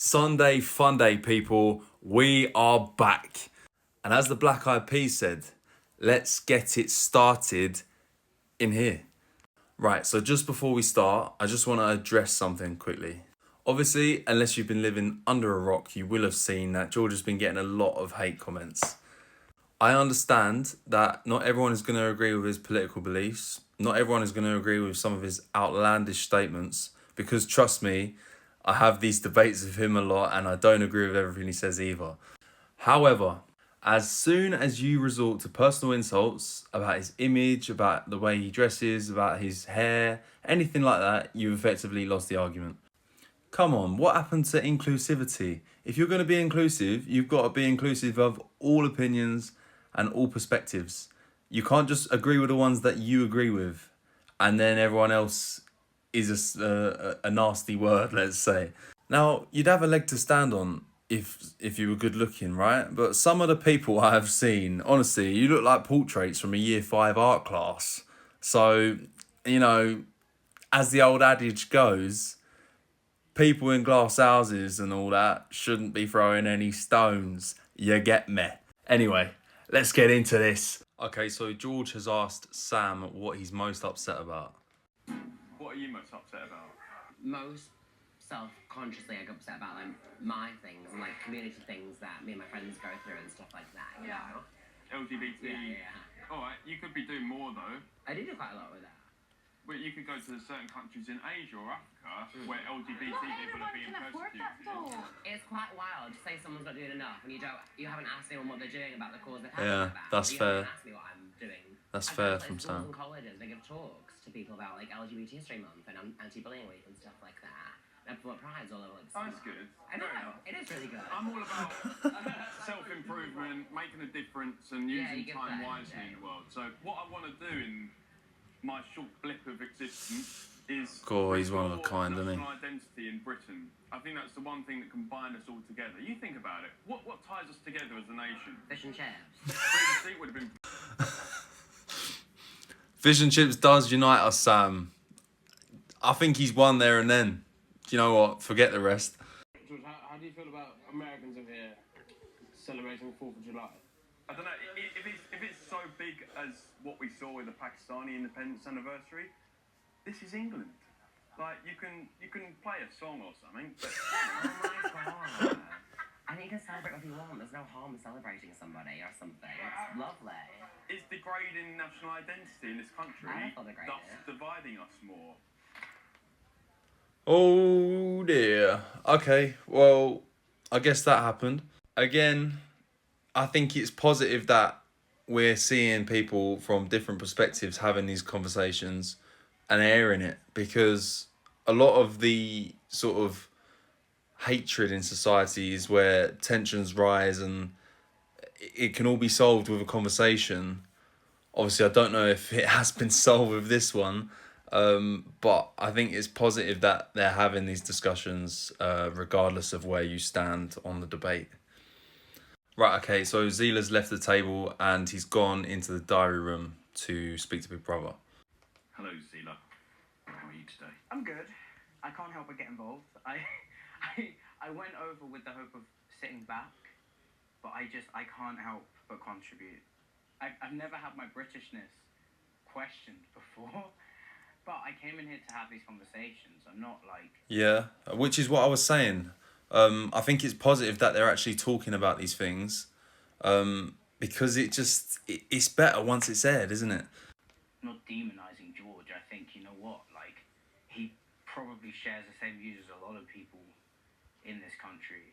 Sunday fun day, people. We are back. And as the Black Eyed Peas said, let's get it started in here. Right, so just before we start, I just want to address something quickly. Obviously, unless you've been living under a rock, you will have seen that George has been getting a lot of hate comments. I understand that not everyone is going to agree with his political beliefs. Not everyone is going to agree with some of his outlandish statements. Because trust me, I have these debates with him a lot and I don't agree with everything he says either. However, as soon as you resort to personal insults about his image, about the way he dresses, about his hair, anything like that, you've effectively lost the argument. Come on, what happened to inclusivity? If you're going to be inclusive, you've got to be inclusive of all opinions and all perspectives. You can't just agree with the ones that you agree with and then everyone else is a nasty word, let's say. Now, you'd have a leg to stand on if you were good looking, right? But some of the people I have seen, honestly, you look like portraits from a year 5 art class. So, as the old adage goes, people in glass houses and all that shouldn't be throwing any stones. You get me? Anyway, let's get into this. Okay, so George has asked Sam what he's most upset about. What are you most upset about? Most self-consciously I get upset about like my things and like community things that me and my friends go through and stuff like that. You know? LGBT. Yeah. Alright, you could be doing more though. I do quite a lot with that. But you could go to certain countries in Asia or Africa where LGBT people are being persecuted. It's quite wild to say someone's not doing enough and you haven't asked anyone what they're doing about the cause they're Yeah, passionate about. that's you fair. haven't asked me what I'm doing. That's I fair go to, from schools Sam. and colleges, they give talks to people about like LGBT History Month and anti-bullying week and stuff like that. And promote prides all over the Oh, that's good. I know, Fair enough. it is really good. I'm all about self-improvement, making a difference and using you get time that, wisely in the world. So what I want to do in my short blip of existence is God, he's one of a restore kind, isn't he? national identity in Britain. I think that's the one thing that can bind us all together. You think about it. What ties us together as a nation? Fish and chips. Freedom Street would have been. Fish and chips does unite us, Sam. I think he's won there and then. Do you know what? Forget the rest. George, how do you feel about Americans over here celebrating 4th of July? I don't know, if it's so big as what we saw with the Pakistani independence anniversary, this is England. Like, you can play a song or something, but... Oh my god. I think you can celebrate what you want. There's no harm in celebrating somebody or something. It's lovely. It's degrading national identity in this country, I don't feel degraded. thus dividing us more. Oh dear. Okay, well, I guess that happened. Again, I think it's positive that we're seeing people from different perspectives having these conversations and airing it, because a lot of the sort of hatred in society is where tensions rise and it can all be solved with a conversation. Obviously, I don't know if it has been solved with this one, but I think it's positive that they're having these discussions regardless of where you stand on the debate. Right, okay, so Zila's left the table and he's gone into the diary room to speak to Big Brother. Hello, Zila. How are you today? I'm good. I can't help but get involved. I went over with the hope of sitting back, but I can't help but contribute. I've never had my Britishness questioned before, but I came in here to have these conversations. I'm not like... Yeah, which is what I was saying. I think it's positive that they're actually talking about these things, because it's better once it's aired, isn't it? Not demonizing George. I think, you know what, like, he probably shares the same views as a lot of people in this country.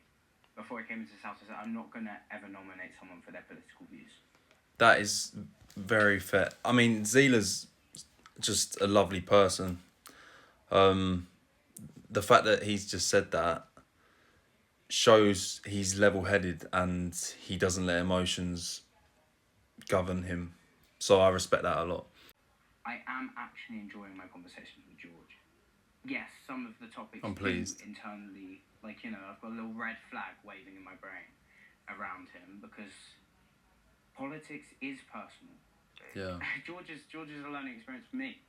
Before I came into this house, I said, I'm not going to ever nominate someone for their political views. That is very fair. I mean, Zila's just a lovely person. The fact that he's just said that shows he's level-headed and he doesn't let emotions govern him. So I respect that a lot. I am actually enjoying my conversations with George. Yes, some of the topics I'm pleased. Internally, like, you know, I've got a little red flag waving in my brain around him because politics is personal. Yeah. George is a learning experience for me.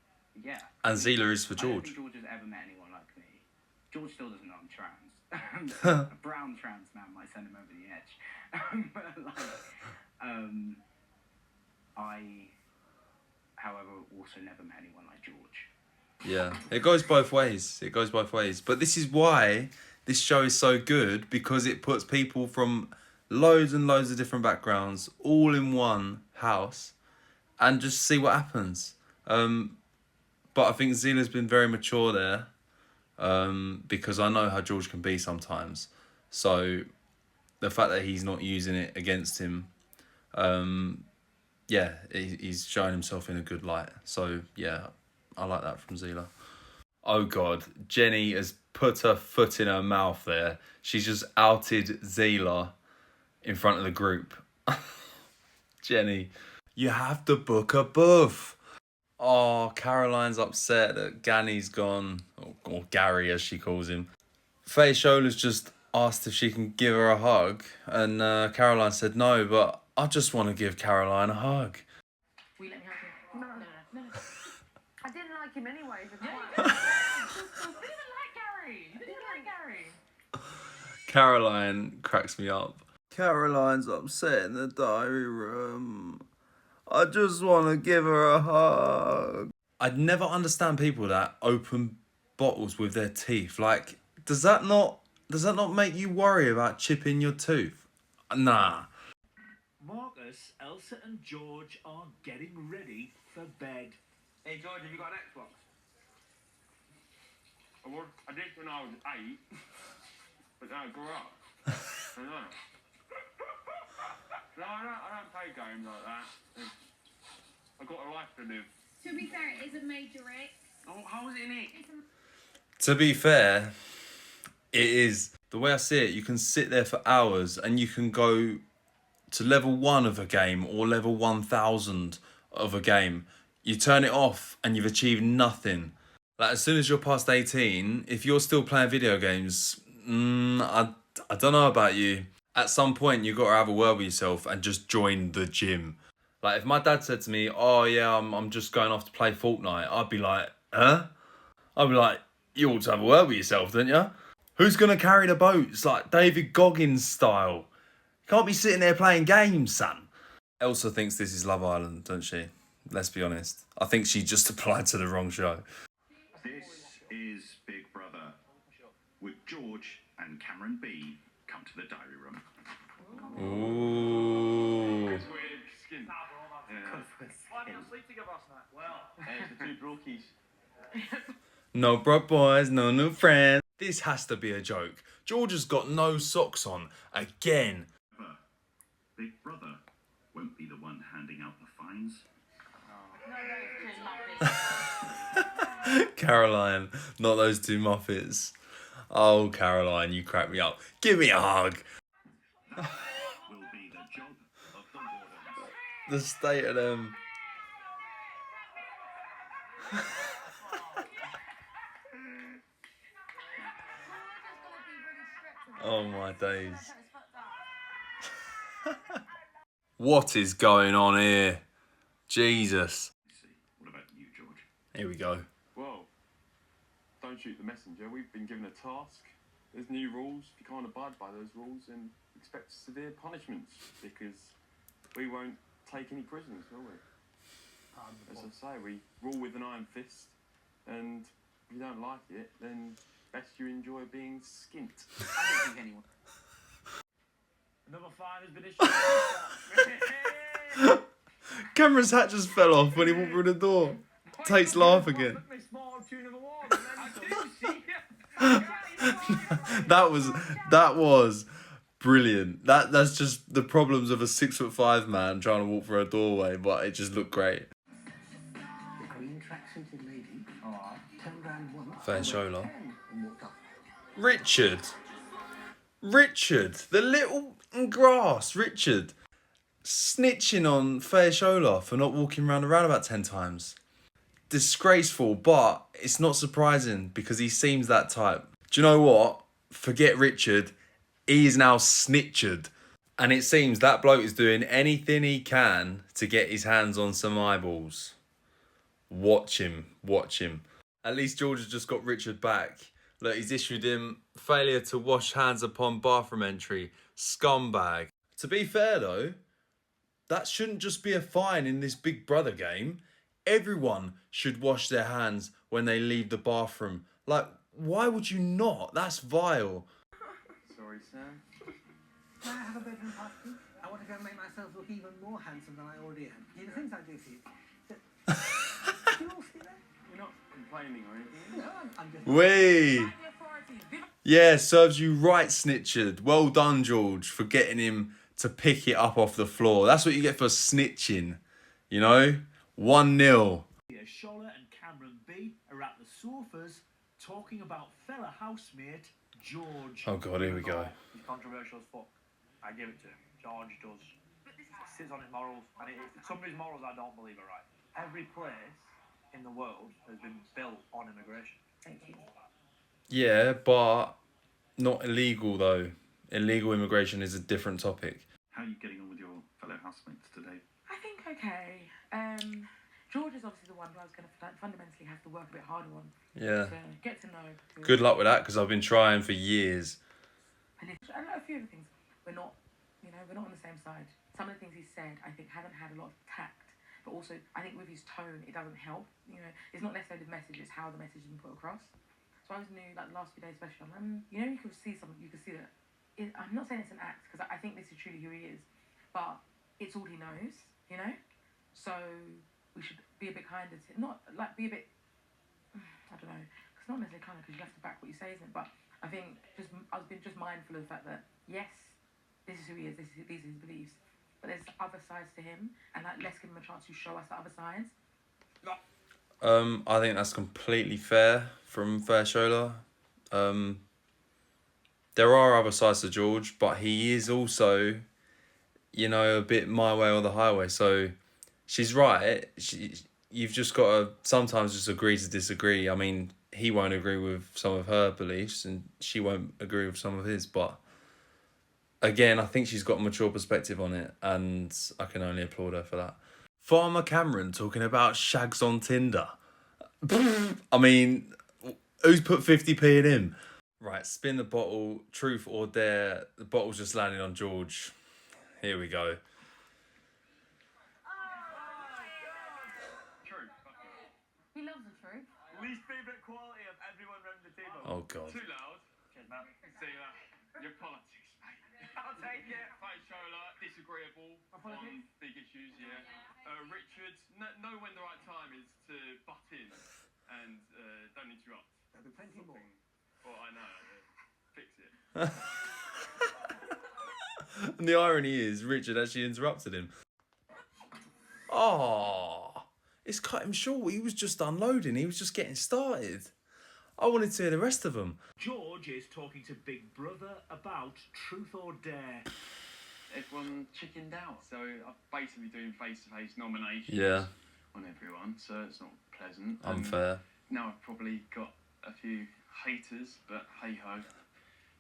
Yeah. And Zila is for I don't George. think George has ever met anyone like me. George still doesn't know I'm trans. A brown trans man might send him over the edge. But like, I, however, also never met anyone like George. Yeah, it goes both ways. It goes both ways. But this is why this show is so good, because it puts people from loads and loads of different backgrounds all in one house and just see what happens. But I think Zila's been very mature there, because I know how George can be sometimes. So the fact that he's not using it against him, yeah, he's showing himself in a good light. So yeah, I like that from Zila. Oh God, Jenny has put her foot in her mouth there. She's just outed Zila in front of the group. Jenny, you have to book a booth. Oh, Caroline's upset that Ganny's gone, or Gary as she calls him. Faye Shola's just asked if she can give her a hug, and Caroline said no, but I just want to give Caroline a hug. Will you let me hug you? No. I didn't like him anyway. You didn't like Gary. You didn't like Gary. Caroline cracks me up. Caroline's upset in the diary room. I just want to give her a hug. I'd never understand people that open bottles with their teeth. Like, does that not make you worry about chipping your tooth? Nah. Marcus, Elsa and George are getting ready for bed. Hey George, have you got an Xbox? I did when I was 8, but then I grew up. I know. No, I don't play games like that. I've got a life to live. To be fair, it is a Major X. Oh, how was it in it? To be fair, it is. The way I see it, you can sit there for hours and you can go to level 1 of a game or level 1000 of a game. You turn it off and you've achieved nothing. Like, as soon as you're past 18, if you're still playing video games, I don't know about you. At some point, you've got to have a word with yourself and just join the gym. Like, if my dad said to me, oh yeah, I'm just going off to play Fortnite, I'd be like, huh? I'd be like, you ought to have a word with yourself, don't you? Who's going to carry the boats, like David Goggins style? Can't be sitting there playing games, son. Elsa thinks this is Love Island, don't she? Let's be honest. I think she just applied to the wrong show. This is Big Brother. Would George and Cameron B come to the diary room? Ooh. It's weird skin. Yeah. Why didn't sleep together last night? Well, It's the two brookies. No broke boys, no new friends. This has to be a joke. George has got no socks on again. Big Brother won't be the one handing out the fines. Caroline, not those two Muppets. Oh, Caroline, you crack me up. Give me a hug. That will be the job of the wardens. The state of them. Oh my days. What is going on here? Jesus. What about you, George? Here we go. Well, don't shoot the messenger. We've been given a task. There's new rules. If you can't abide by those rules, then expect severe punishments, because we won't take any prisoners, will we? As I say, we rule with an iron fist, and if you don't like it, then best you enjoy being skint. I don't think anyone. another fine has been issued. Cameron's hat just fell off when he walked through the door. Tate's laugh again. That was brilliant. That's just the problems of a 6'5" man trying to walk through a doorway, but it just looked great. The green tracksuited lady turned round once. Fair Shola. And walked off. Richard, the little grass, Richard, snitching on Fair Shola for not walking around the roundabout 10 times. Disgraceful, but it's not surprising because he seems that type. Do you know what? Forget Richard, he is now snitchered. And it seems that bloke is doing anything he can to get his hands on some eyeballs. Watch him. At least George has just got Richard back. Look, he's issued him failure to wash hands upon bathroom entry. Scumbag. To be fair though, that shouldn't just be a fine in this Big Brother game. Everyone should wash their hands when they leave the bathroom. Like, why would you not? That's vile. Sorry, Sam. Can I have a bedroom party? I want to go and make myself look even more handsome than I already am. Do you think I do for you? Do you all see that? You're not complaining or anything. No, I'm just... Wait. Yeah, serves you right, Snitchard. Well done, George, for getting him to pick it up off the floor. That's what you get for snitching. You know? 1-0. Shola and Cameron B are at the sofas talking about fellow housemate George. Oh God, here we go. He's controversial as fuck. I give it to him. George does. Sits on his morals, and some of his morals I don't believe are right. Every place in the world has been built on immigration. Thank you. Yeah, but not illegal though. Illegal immigration is a different topic. How are you getting on with your fellow housemates today? I think okay. George is obviously the one who I was going to fundamentally have to work a bit harder on. Yeah. To get to know. Good luck with that, because I've been trying for years. And a few of the things, we're not on the same side. Some of the things he said, I think, haven't had a lot of tact. But also, I think with his tone, it doesn't help. You know, it's not necessarily the message; it's how the message is put across. So I was new, like the last few days, especially. You could see that. I'm not saying it's an act, because I think this is truly who he is, but it's all he knows. You know, so we should be a bit kinder to, not like be a bit. I don't know. It's not necessarily kinder because you have to back what you say, isn't it? But I think I've been just mindful of the fact that yes, this is who he is. These are his beliefs. But there's other sides to him, and like, let's give him a chance to show us the other sides. I think that's completely fair from Fair Shola. There are other sides to George, but he is also, a bit my way or the highway. So she's right. You've just got to sometimes just agree to disagree. I mean, he won't agree with some of her beliefs, and she won't agree with some of his, but again, I think she's got a mature perspective on it, and I can only applaud her for that. Farmer Cameron talking about shags on Tinder. I mean, who's put 50p in him? Right, spin the bottle, truth or dare. The bottle's just landing on George. Here we go. True. He loves the truth. Least favourite quality of everyone round the table. Oh God. Too loud. Cheers, man. See your politics, mate. I'll take it. Fair Shola, disagreeable on big issues, yeah. Richard, know when the right time is to butt in and don't interrupt. There'll be plenty more. Well, I know. Fix it. And the irony is, Richard actually interrupted him. Oh, it's cut him short. He was just unloading. He was just getting started. I wanted to hear the rest of them. George is talking to Big Brother about truth or dare. Everyone chickened out, so I'm basically doing face-to-face nominations on everyone, so it's not pleasant. Unfair. Now I've probably got a few haters, but hey-ho.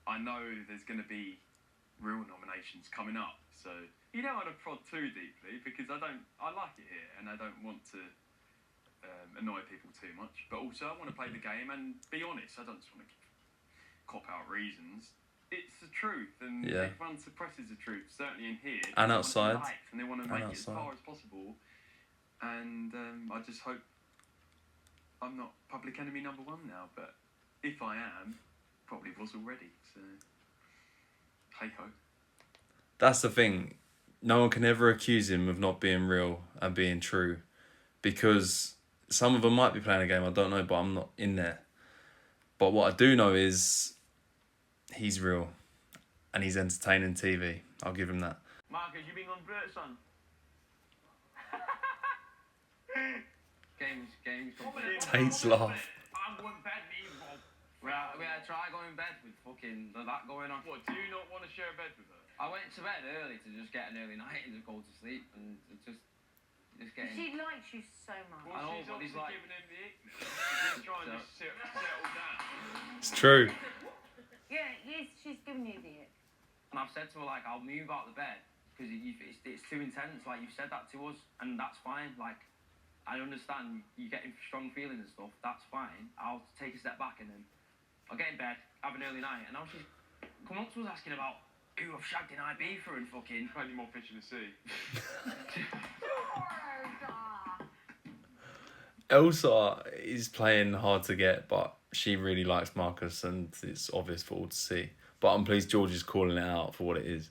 I know there's going to be real nominations coming up, so you don't want to prod too deeply, because I like it here, and I don't want to annoy people too much, but also I want to play the game and be honest. I don't just want to give cop-out reasons. It's the truth, and everyone suppresses the truth, certainly in here. And outside. And they want to make it as far as possible, and I just hope I'm not public enemy number one now, but if I am, probably was already, so hey-ho. That's the thing. No one can ever accuse him of not being real and being true, because some of them might be playing a game, I don't know, but I'm not in there. But what I do know is he's real and he's entertaining TV. I'll give him that. Marcus, you being on Bert, son? Games. Tate's laugh. I'm going bed, me, Bob. We had to try going to bed with fucking that going on. What, do you not want to share a bed with her? I went to bed early to just get an early night and just go to sleep and just getting... She likes you so much. Well, I know, she's but he's obviously like... giving him the ick now. She's trying to settle down. It's true. Yeah, she's giving you the ick. And I've said to her, like, I'll move out of the bed because it's too intense. Like, you've said that to us, and that's fine. Like, I understand you getting strong feelings and stuff. That's fine. I'll take a step back and then I'll get in bed, have an early night, and now she's coming up to us asking about who I've shagged in Ibiza and fucking. Plenty more fish in the sea. Elsa is playing hard to get, but she really likes Marcus, and it's obvious for all to see. But I'm pleased George is calling it out for what it is.